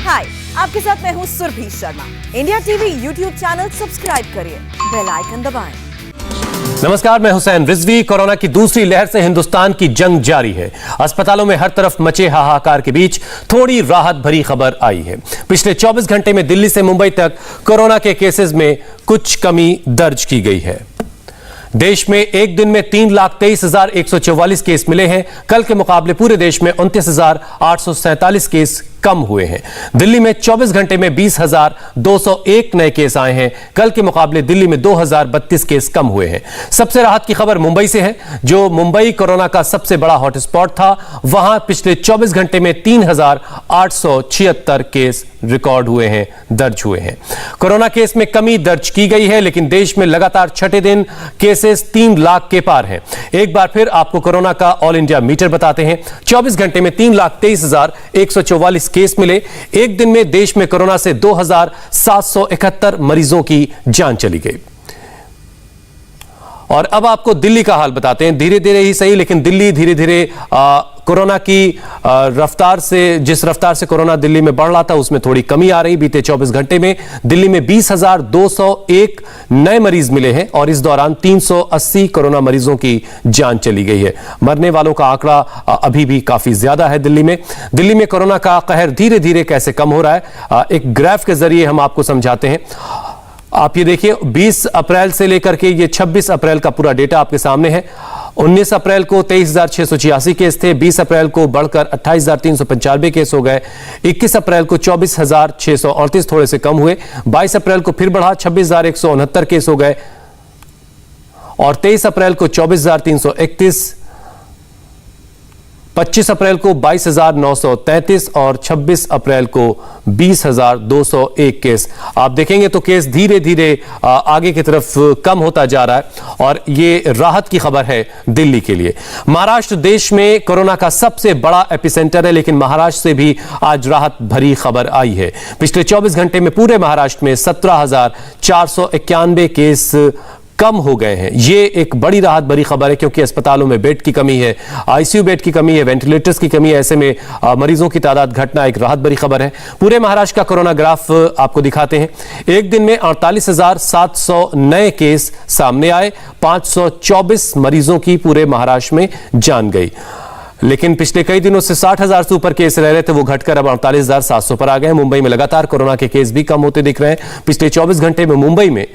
हाय, आपके साथ मैं हूँ Surabhi Sharma. India TV YouTube channel subscribe करिए, बेल आइकन दबाएं। नमस्कार, मैं हुसैन रिजवी। कोरोना की दूसरी लहर से हिंदुस्तान की जंग जारी है। अस्पतालों में हर तरफ मचे हाहाकार के बीच थोड़ी राहत भरी खबर आई है। पिछले 24 घंटे में दिल्ली से मुंबई तक कोरोना के केसेस में कुछ कमी दर्ज की गई है। देश में एक दिन में 3,23,144 केस मिले हैं। कल के मुकाबले पूरे देश में 29,847 केस कम हुए हैं। दिल्ली में 24 घंटे में 20,201 नए केस आए हैं। कल के मुकाबले दिल्ली में 2,032 केस कम हुए हैं। सबसे राहत की खबर मुंबई से है, जो मुंबई कोरोना का सबसे बड़ा हॉटस्पॉट था। वहां पिछले 24 घंटे में 3,876 केस रिकॉर्ड हुए हैं, दर्ज हुए हैं। कोरोना केस में कमी दर्ज की गई है, लेकिन देश में लगातार छठे दिन केसेस 3 लाख के पार हैं। एक बार फिर आपको कोरोना का ऑल इंडिया मीटर बताते हैं। 24 घंटे में 3,23,144 केस मिले। एक दिन में देश में कोरोना से 2,771 मरीजों की जान चली गई। और अब आपको दिल्ली का हाल बताते हैं। धीरे धीरे ही सही, लेकिन दिल्ली धीरे धीरे कोरोना की रफ्तार से, जिस रफ्तार से कोरोना दिल्ली में बढ़ रहा था, उसमें थोड़ी कमी आ रही। बीते 24 घंटे में दिल्ली में 20,201 नए मरीज मिले हैं और इस दौरान 380 कोरोना मरीजों की जान चली गई है। मरने वालों का आंकड़ा अभी भी काफी ज्यादा है। दिल्ली में कोरोना का कहर धीरे धीरे कैसे कम हो रहा है, एक ग्राफ के जरिए हम आपको समझाते हैं। आप ये देखिए, 20 अप्रैल से लेकर के ये 26 अप्रैल का पूरा डेटा आपके सामने है। 19 अप्रैल को 23,686 केस थे। 20 अप्रैल को बढ़कर 28,395 केस हो गए। 21 अप्रैल को 24,638, थोड़े से कम हुए। 22 अप्रैल को फिर बढ़ा, 26,169 केस हो गए। और 23 अप्रैल को 24,331, 25 अप्रैल को 22,933 और 26 अप्रैल को 20,201 केस। आप देखेंगे तो केस धीरे धीरे आगे की तरफ कम होता जा रहा है और ये राहत की खबर है दिल्ली के लिए। महाराष्ट्र देश में कोरोना का सबसे बड़ा एपिसेंटर है, लेकिन महाराष्ट्र से भी आज राहत भरी खबर आई है। पिछले 24 घंटे में पूरे महाराष्ट्र में 17,491 केस कम हो गए हैं। ये एक बड़ी राहत भरी खबर है, क्योंकि अस्पतालों में बेड की कमी है, आईसीयू बेड की कमी है, वेंटिलेटर्स की कमी है। ऐसे में मरीजों की तादाद घटना एक राहत भरी खबर है। पूरे महाराष्ट्र का कोरोना ग्राफ आपको दिखाते हैं। एक दिन में 48,700 नए केस सामने आए। 524 मरीजों की पूरे महाराष्ट्र में जान गई। लेकिन पिछले कई दिनों से 60,000 से ऊपर केस रह रहे थे, वो घटकर अब 48,700 पर आ गए हैं। मुंबई में लगातार कोरोना के केस भी कम होते दिख रहे हैं। पिछले 24 घंटे में मुंबई में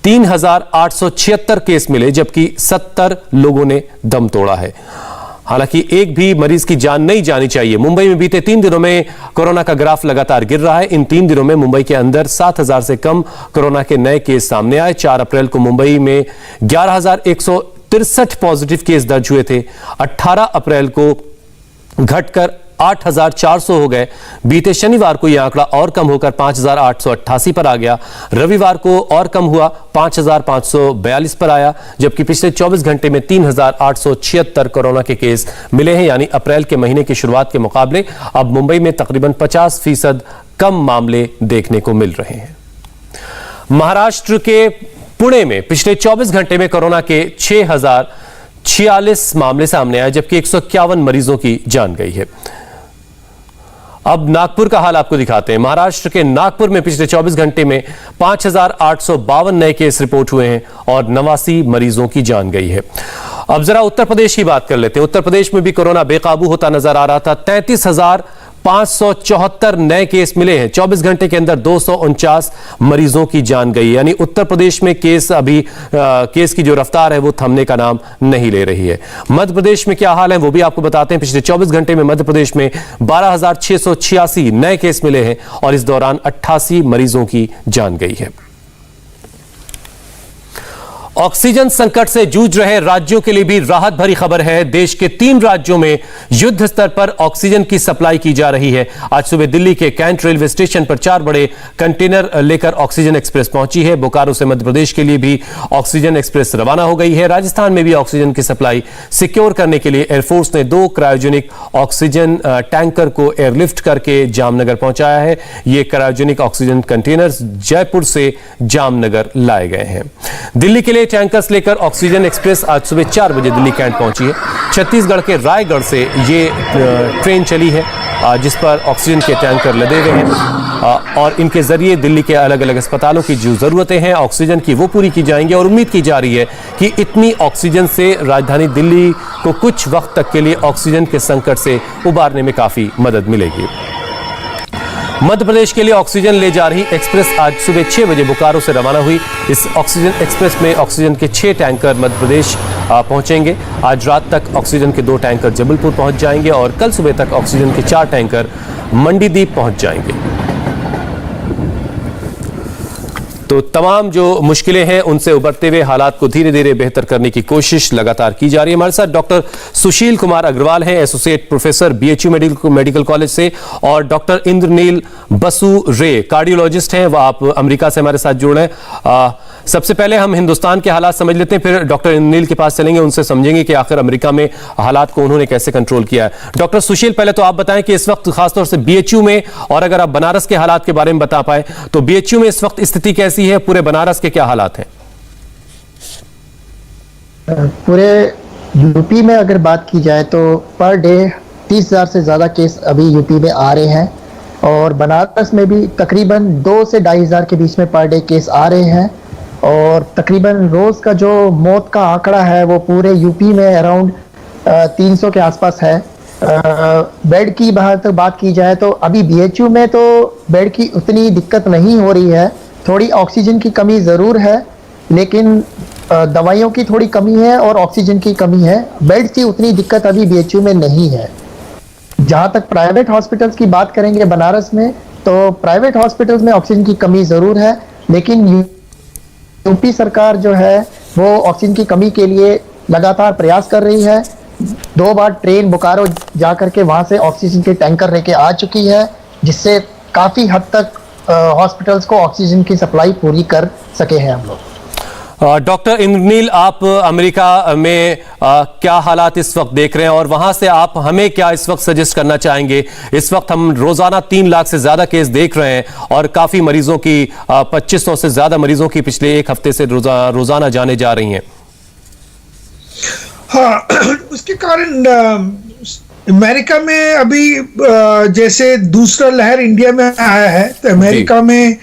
3,876 केस मिले, जबकि 70 लोगों ने दम तोड़ा है। हालांकि एक भी मरीज की जान नहीं जानी चाहिए। मुंबई में बीते 3 दिनों में कोरोना का ग्राफ लगातार गिर रहा है। इन 3 दिनों में मुंबई के अंदर 7,000 से कम कोरोना के नए केस सामने आए। 4 अप्रैल को मुंबई में 11,163 पॉजिटिव केस दर्ज हुए थे। 18 अप्रैल को घटकर 8,400 हो गए। बीते शनिवार को यह आंकड़ा और कम होकर 5,888 पर आ गया। रविवार को और कम हुआ, 5,542 पर आया, जबकि पिछले 24 घंटे में 3,876 कोरोना के केस मिले हैं। यानी अप्रैल के महीने की शुरुआत के मुकाबले अब मुंबई में तकरीबन 50% कम मामले देखने को मिल रहे हैं। महाराष्ट्र के पुणे में पिछले 24 घंटे में कोरोना के 6,046 मामले सामने आए, जबकि 151 मरीजों की जान गई है। अब नागपुर का हाल आपको दिखाते हैं। महाराष्ट्र के नागपुर में पिछले 24 घंटे में 5,852 नए केस रिपोर्ट हुए हैं और 89 मरीजों की जान गई है। अब जरा उत्तर प्रदेश की बात कर लेते हैं। उत्तर प्रदेश में भी कोरोना बेकाबू होता नजर आ रहा था। 33,574 नए केस मिले हैं। 24 घंटे के अंदर 249 मरीजों की जान गई। यानी उत्तर प्रदेश में केस की जो रफ्तार है वो थमने का नाम नहीं ले रही है। मध्य प्रदेश में क्या हाल है वो भी आपको बताते हैं। पिछले 24 घंटे में मध्य प्रदेश में 12,686 नए केस मिले हैं और इस दौरान 88 मरीजों की जान गई है। ऑक्सीजन संकट से जूझ रहे राज्यों के लिए भी राहत भरी खबर है। देश के 3 राज्यों में युद्ध स्तर पर ऑक्सीजन की सप्लाई की जा रही है। आज सुबह दिल्ली के कैंट रेलवे स्टेशन पर 4 बड़े कंटेनर लेकर ऑक्सीजन एक्सप्रेस पहुंची है। बोकारो से मध्य प्रदेश के लिए भी ऑक्सीजन एक्सप्रेस रवाना हो गई है। राजस्थान में भी ऑक्सीजन की सप्लाई सिक्योर करने के लिए एयरफोर्स ने 2 क्रायोजेनिक ऑक्सीजन टैंकर को एयरलिफ्ट करके जामनगर पहुंचाया है। ये क्रायोजेनिक ऑक्सीजन कंटेनर्स जयपुर से जामनगर लाए गए हैं। दिल्ली के लिए टैंकर्स लेकर ऑक्सीजन एक्सप्रेस आज सुबह 4 बजे दिल्ली कैंट पहुंची है। छत्तीसगढ़ के रायगढ़ से ये ट्रेन चली है। जिस पर ऑक्सीजन के टैंकर लदे हुए हैं और इनके जरिए दिल्ली के अलग अलग अस्पतालों की जो ज़रूरतें हैं ऑक्सीजन की वो पूरी की जाएंगी और उम्मीद की जा रही है कि इतनी ऑक्सीजन से राजधानी दिल्ली को कुछ वक्त तक के लिए ऑक्सीजन के संकट से उबारने में काफ़ी मदद मिलेगी। मध्य प्रदेश के लिए ऑक्सीजन ले जा रही एक्सप्रेस आज सुबह 6 बजे बोकारो से रवाना हुई। इस ऑक्सीजन एक्सप्रेस में ऑक्सीजन के 6 टैंकर मध्य प्रदेश पहुंचेंगे। आज रात तक ऑक्सीजन के 2 टैंकर जबलपुर पहुंच जाएंगे और कल सुबह तक ऑक्सीजन के 4 टैंकर मंडीदीप पहुंच जाएंगे। तो तमाम जो मुश्किलें हैं उनसे उबरते हुए हालात को धीरे धीरे बेहतर करने की कोशिश लगातार की जा रही है। हमारे साथ डॉक्टर सुशील कुमार अग्रवाल हैं, associate professor BHU medical college से, और डॉक्टर इंद्रनील बसु रे कार्डियोलॉजिस्ट हैं, वह आप अमेरिका से हमारे साथ जुड़ रहे हैं। सबसे पहले हम हिंदुस्तान के हालात समझ लेते हैं, फिर डॉक्टर इंद्रनील के पास चलेंगे, उनसे समझेंगे कि आखिर अमेरिका में हालात को उन्होंने कैसे कंट्रोल किया है। डॉक्टर सुशील, पहले तो आप बताएं कि इस वक्त खासतौर से बीएचयू में, और अगर आप बनारस के हालात के बारे में बता पाए तो बीएचयू में इस वक्त स्थिति कैसी है, पूरे बनारस के क्या हालात हैं? पूरे यूपी में अगर बात की जाए तो पर डे 30,000 से ज़्यादा केस अभी यूपी में आ रहे हैं और बनारस में भी तकरीबन 2 से 2,500 के बीच में पर डे केस आ रहे हैं और तकरीबन रोज़ का जो मौत का आंकड़ा है वो पूरे यूपी में अराउंड 300 के आसपास है। बेड की बात की जाए तो अभी बीएचयू में तो बेड की उतनी दिक्कत नहीं हो रही है, थोड़ी ऑक्सीजन की कमी ज़रूर है, लेकिन दवाइयों की थोड़ी कमी है और ऑक्सीजन की कमी है। बेड की उतनी दिक्कत अभी बीएचयू में नहीं है। जहाँ तक प्राइवेट हॉस्पिटल्स की बात करेंगे बनारस में, तो प्राइवेट हॉस्पिटल्स में ऑक्सीजन की कमी ज़रूर है, लेकिन यूपी सरकार जो है वो ऑक्सीजन की कमी के लिए लगातार प्रयास कर रही है। 2 बार ट्रेन बोकारो जा करके वहाँ से ऑक्सीजन के टैंकर लेके आ चुकी है, जिससे काफ़ी हद तक हॉस्पिटल्स को ऑक्सीजन की सप्लाई पूरी कर सके हैं हम लोग। डॉक्टर इंद्रनील, आप अमेरिका में क्या हालात इस वक्त देख रहे हैं और वहां से आप हमें क्या इस वक्त सजेस्ट करना चाहेंगे? इस वक्त हम रोजाना 3 लाख से ज्यादा केस देख रहे हैं और काफी मरीजों की 2500 से ज्यादा मरीजों की पिछले 1 हफ्ते से रोजाना जाने जा रही हैं। हाँ, उसके कारण अमेरिका में अभी जैसे दूसरा लहर इंडिया में आया है, तो अमेरिका में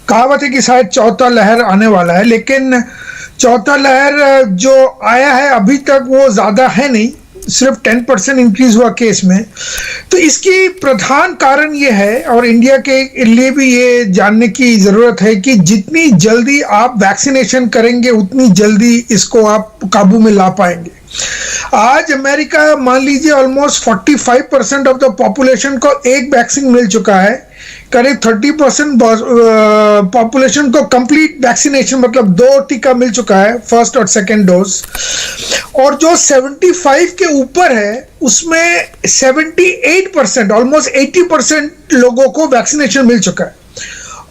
कहावत है कि शायद 4था लहर आने वाला है, लेकिन 4था लहर जो आया है अभी तक वो ज़्यादा है नहीं, सिर्फ 10% इंक्रीज हुआ केस में। तो इसकी प्रधान कारण ये है, और इंडिया के लिए भी ये जानने की ज़रूरत है कि जितनी जल्दी आप वैक्सीनेशन करेंगे उतनी जल्दी इसको आप काबू में ला पाएंगे। आज अमेरिका मान लीजिए ऑलमोस्ट 45% ऑफ द पॉपुलेशन को एक वैक्सीन मिल चुका है, करीब 30% पॉपुलेशन को कंप्लीट वैक्सीनेशन मतलब 2 टीका मिल चुका है, फर्स्ट और सेकेंड डोज, और जो 75 के ऊपर है उसमें 78% ऑलमोस्ट 80% लोगों को वैक्सीनेशन मिल चुका है,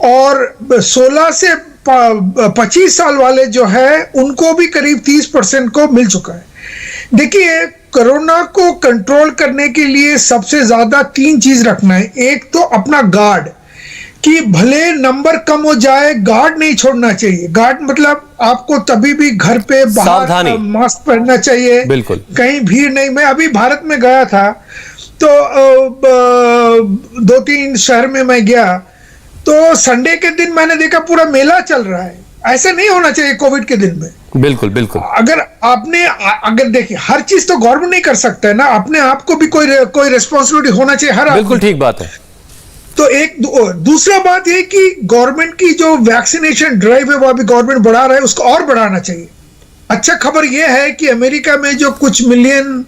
और 16 से 25 साल वाले जो है उनको भी करीब 30% को मिल चुका है। देखिए, कोरोना को कंट्रोल करने के लिए सबसे ज्यादा 3 चीज रखना है। एक तो अपना गार्ड, कि भले नंबर कम हो जाए गार्ड नहीं छोड़ना चाहिए। गार्ड मतलब आपको तभी भी घर पे बाहर मास्क पहनना चाहिए, बिल्कुल, कहीं भीड़ नहीं। मैं अभी भारत में गया था तो 2-3 शहर में मैं गया तो संडे के दिन मैंने देखा पूरा मेला चल रहा है। ऐसा नहीं होना चाहिए कोविड के दिन में। बिल्कुल बिल्कुल। अगर देखिए, हर चीज तो गवर्नमेंट नहीं कर सकता है ना, अपने आप को भी कोई रिस्पॉन्सिबिलिटी होना चाहिए हर। बिल्कुल ठीक बात है। तो एक दूसरा बात ये कि गवर्नमेंट की जो वैक्सीनेशन ड्राइव है वो अभी गवर्नमेंट बढ़ा रहा है, उसको और बढ़ाना चाहिए। अच्छा खबर यह है कि अमेरिका में जो कुछ मिलियन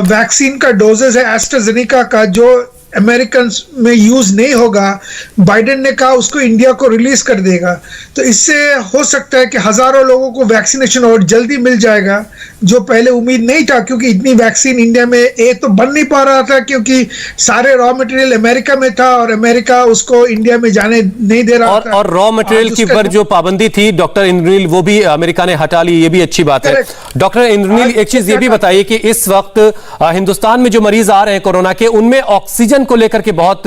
वैक्सीन का डोजेस है एस्ट्राजेनेका का, जो अमेरिकन में यूज नहीं होगा, बाइडेन ने कहा उसको इंडिया को रिलीज कर देगा। तो इससे हो सकता है कि हजारों लोगों को वैक्सीनेशन और जल्दी मिल जाएगा, जो पहले उम्मीद नहीं था, क्योंकि इतनी वैक्सीन इंडिया में तो बन नहीं पा रहा था, क्योंकि सारे रॉ मटेरियल अमेरिका में था और अमेरिका उसको इंडिया में जाने नहीं दे रहा था। और रॉ मटेरियल की पर जो पाबंदी थी डॉक्टर इंद्रनील, वो भी अमेरिका ने हटा ली, ये भी अच्छी बात है। डॉक्टर इंद्रनील, एक चीज ये भी बताइए कि इस वक्त हिंदुस्तान में जो मरीज आ रहे हैं कोरोना के, उनमें ऑक्सीजन ऑक्सीजन को लेकर के बहुत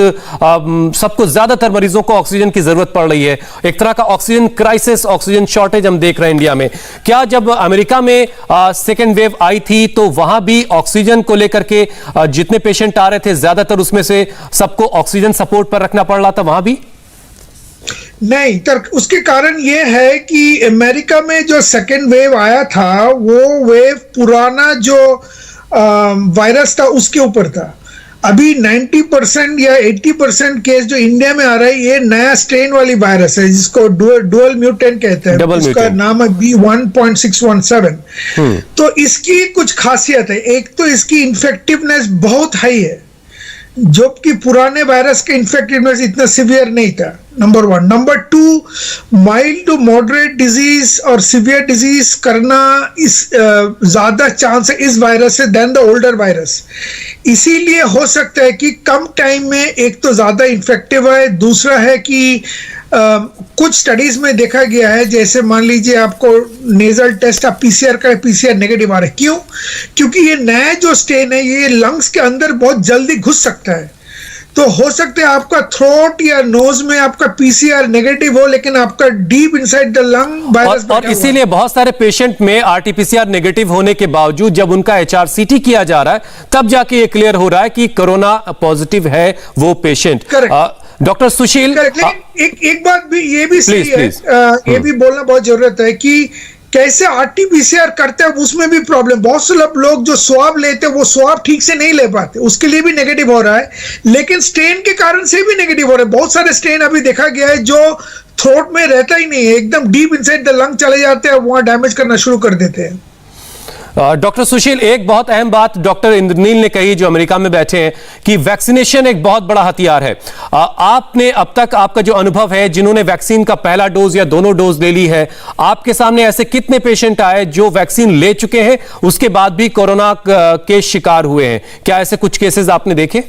सबको, ज्यादातर मरीजों को ऑक्सीजन की जरूरत पड़ रही है, एक तरह का ऑक्सीजन क्राइसिस, ऑक्सीजन शॉर्टेज हम देख रहे हैं इंडिया में। क्या जब अमेरिका में सेकेंड वेव आई थी तो वहां भी ऑक्सीजन को लेकर के जितने पेशेंट आ रहे थे ज्यादातर उसमें से सबको ऑक्सीजन सपोर्ट पर रखना पड़ रहा था वहां भी? नहीं, उसके कारण ये है कि अमेरिका में जो सेकेंड वेव आया था वो वेव पुराना जो वायरस था उसके ऊपर था। अभी 90% या 80% केस जो इंडिया में आ रहा है ये नया स्ट्रेन वाली वायरस है जिसको डुअल म्यूटेंट कहते हैं, उसका नाम है B1.617। तो इसकी कुछ खासियत है, एक तो इसकी इन्फेक्टिवनेस बहुत हाई है जबकि पुराने वायरस के इन्फेक्टिवनेस इतना सिवियर नहीं था, number 1। Number 2, mild to moderate disease और सिवियर डिजीज करना इस ज्यादा चांस है इस वायरस से देन द ओल्डर वायरस। इसीलिए हो सकता है कि कम टाइम में एक तो ज्यादा इन्फेक्टिव है, दूसरा है कि कुछ स्टडीज में देखा गया है, जैसे मान लीजिए आपको नेजल टेस्ट आप पीसीआर का, पीसीआर नेगेटिव आ रहा है। क्यों? क्योंकि ये नया जो स्टेन है ये लंग्स के अंदर बहुत जल्दी घुस सकता है। तो हो सकता है आपका थ्रोट या नोज में आपका पीसीआर नेगेटिव हो लेकिन आपका deep inside the lung virus, और इसीलिए बहुत सारे पेशेंट में आरटीपीसीआर नेगेटिव होने के बावजूद जब उनका एचआरसीटी किया जा रहा है तब जाके ये क्लियर हो रहा है कि कोरोना पॉजिटिव है वो पेशेंट। डॉक्टर सुशील, एक बात भी ये भी सही है, ये भी बोलना बहुत जरूरत है कि कैसे आरटीपीसीआर करते हैं उसमें भी प्रॉब्लम। बहुत से लोग जो स्वाब लेते हैं वो स्वाब ठीक से नहीं ले पाते, उसके लिए भी नेगेटिव हो रहा है, लेकिन स्ट्रेन के कारण से भी नेगेटिव हो रहा है। बहुत सारे स्ट्रेन अभी देखा गया है जो थ्रोट में रहता ही नहीं है, एकदम डीप इनसाइड द लंग चले जाते हैं, वहां डैमेज करना शुरू कर देते हैं। डॉक्टर सुशील, एक बहुत अहम बात डॉक्टर इंद्रनील ने कही जो अमेरिका में बैठे हैं कि वैक्सीनेशन एक बहुत बड़ा हथियार है। आपने अब तक, आपका जो अनुभव है, जिन्होंने वैक्सीन का पहला डोज या दोनों डोज ले ली है, आपके सामने ऐसे कितने पेशेंट आए जो वैक्सीन ले चुके हैं उसके बाद भी कोरोना के शिकार हुए हैं? क्या ऐसे कुछ केसेस आपने देखे?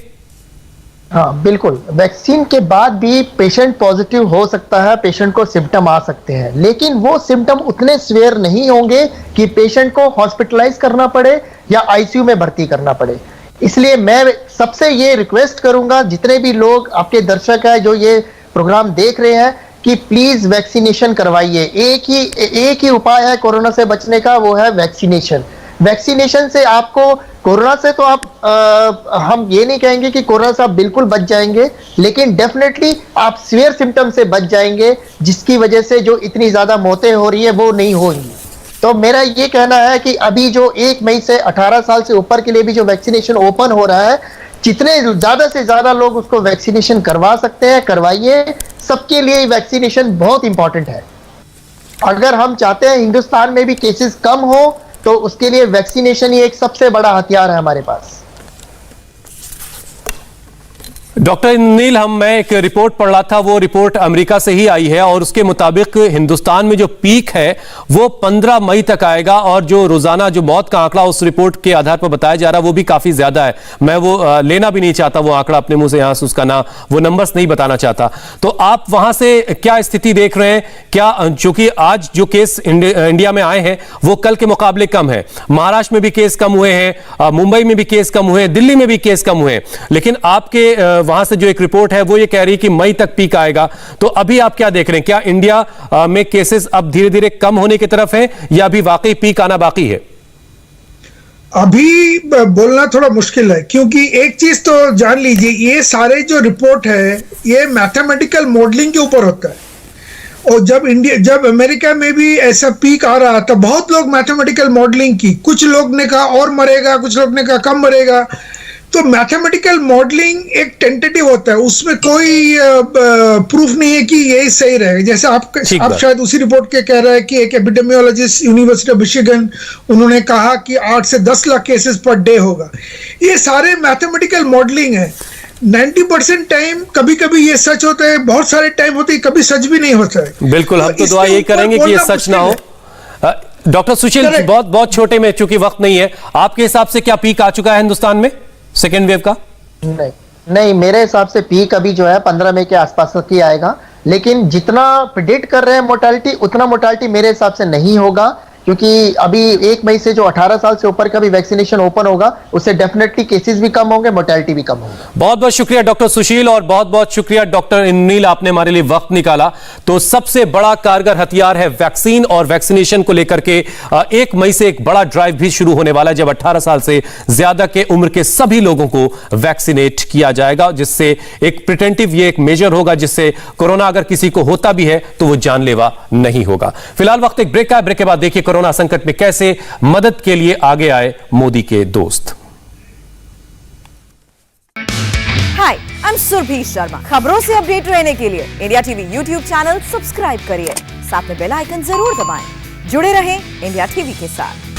हाँ बिल्कुल, वैक्सीन के बाद भी पेशेंट पॉजिटिव हो सकता है, पेशेंट को सिम्टम आ सकते हैं, लेकिन वो सिम्टम उतने सीवियर नहीं होंगे कि पेशेंट को हॉस्पिटलाइज करना पड़े या आईसीयू में भर्ती करना पड़े। इसलिए मैं सबसे ये रिक्वेस्ट करूंगा, जितने भी लोग आपके दर्शक हैं जो ये प्रोग्राम देख रहे हैं, कि प्लीज वैक्सीनेशन करवाइए। एक ही उपाय है कोरोना से बचने का, वो है वैक्सीनेशन। वैक्सीनेशन से आपको कोरोना से तो हम ये नहीं कहेंगे कि कोरोना से आप बिल्कुल बच जाएंगे, लेकिन डेफिनेटली आप सीवियर सिम्टम से बच जाएंगे, जिसकी वजह से जो इतनी ज्यादा मौतें हो रही है वो नहीं होंगी। तो मेरा ये कहना है कि अभी जो 1 मई से 18 साल से ऊपर के लिए भी जो वैक्सीनेशन ओपन हो रहा है, जितने ज्यादा से ज्यादा लोग उसको वैक्सीनेशन करवा सकते हैं करवाइए। सबके लिए वैक्सीनेशन बहुत इंपॉर्टेंट है। अगर हम चाहते हैं हिंदुस्तान में भी केसेस कम हो तो उसके लिए वैक्सीनेशन ही एक सबसे बड़ा हथियार है हमारे पास। डॉक्टर नील, मैं एक रिपोर्ट पढ़ रहा था, वो रिपोर्ट अमेरिका से ही आई है और उसके मुताबिक हिंदुस्तान में जो पीक है वो 15 मई तक आएगा और जो रोजाना जो मौत का आंकड़ा उस रिपोर्ट के आधार पर बताया जा रहा है वो भी काफी ज्यादा है। मैं वो लेना भी नहीं चाहता वो आंकड़ा अपने मुंह से, यहां से उसका ना वो नंबर्स नहीं बताना चाहता। तो आप वहां से क्या स्थिति देख रहे हैं? क्या चूंकि आज जो केस इंडिया में आए हैं वो कल के मुकाबले कम है, महाराष्ट्र में भी केस कम हुए हैं, मुंबई में भी केस कम हुए हैं, दिल्ली में भी केस कम हुए हैं, लेकिन आपके वहां से जो एक रिपोर्ट है वो ये कह रही कि मई तक पीक आएगा। तो अभी आप क्या देख रहे हैं? क्या इंडिया में केसेस अब धीरे धीरे कम होने की तरफ है या अभी वाकई पीक आना बाकी है? अभी बोलना थोड़ा मुश्किल है, क्योंकि एक चीज तो जान लीजिए, ये सारे जो रिपोर्ट है ये मैथमेटिकल मॉडलिंग के ऊपर होता है। और जब अमेरिका में भी ऐसा पीक आ रहा था, बहुत लोग मैथमेटिकल मॉडलिंग की, कुछ लोग ने कहा और मरेगा, कुछ लोग ने कहा कम मरेगा। तो मैथमेटिकल मॉडलिंग एक टेंटेटिव होता है, उसमें कोई प्रूफ नहीं है कि यही सही रहेगा। जैसे आप शायद उसी रिपोर्ट के कह रहे हैं कि एक एपिडेमियोलॉजिस्ट यूनिवर्सिटी ऑफ मिशिगन, उन्होंने कहा कि 8 से 10 लाख केसेस पर डे होगा। ये सारे मैथमेटिकल मॉडलिंग है। 90% टाइम कभी कभी ये सच होता है, बहुत सारे टाइम होते हैं कभी सच भी नहीं होता है। बिल्कुल, हम तो दुआ यही करेंगे कि ये सच ना हो। डॉक्टर सुशील, बहुत छोटे में, चूंकि वक्त नहीं है, आपके हिसाब से क्या पीक आ चुका है हिंदुस्तान में सेकेंड वेव का? नहीं, मेरे हिसाब से पीक अभी जो है 15 मई के आसपास ही आएगा, लेकिन जितना प्रिडिक्ट कर रहे हैं मोर्टालिटी, उतना मोर्टालिटी मेरे हिसाब से नहीं होगा, क्योंकि अभी 1 मई से जो 18 साल से ऊपर का भी वैक्सीनेशन ओपन होगा, उससे डेफिनेटली केसेस भी कम होंगे, मोर्टेलिटी भी कम होगी। बहुत बहुत शुक्रिया डॉक्टर सुशील और बहुत बहुत शुक्रिया डॉक्टर इंद्रनील, आपने हमारे लिए वक्त निकाला। तो सबसे बड़ा कारगर हथियार है वैक्सीन, और वैक्सीनेशन को लेकर के 1 मई से एक बड़ा ड्राइव भी शुरू होने वाला है, जब 18 साल से ज्यादा के उम्र के सभी लोगों को वैक्सीनेट किया जाएगा, जिससे एक प्रिवेंटिव ये एक मेजर होगा, जिससे कोरोना अगर किसी को होता भी है तो वो जानलेवा नहीं होगा। फिलहाल वक्त एक ब्रेक का है, ब्रेक के बाद देखिए कोरोना संकट में कैसे मदद के लिए आगे आए मोदी के दोस्त। हाय, आई एम सुरभि शर्मा। खबरों से अपडेट रहने के लिए India TV YouTube channel subscribe करिए, साथ में बेल आइकन जरूर दबाएं। जुड़े रहें इंडिया टीवी के साथ।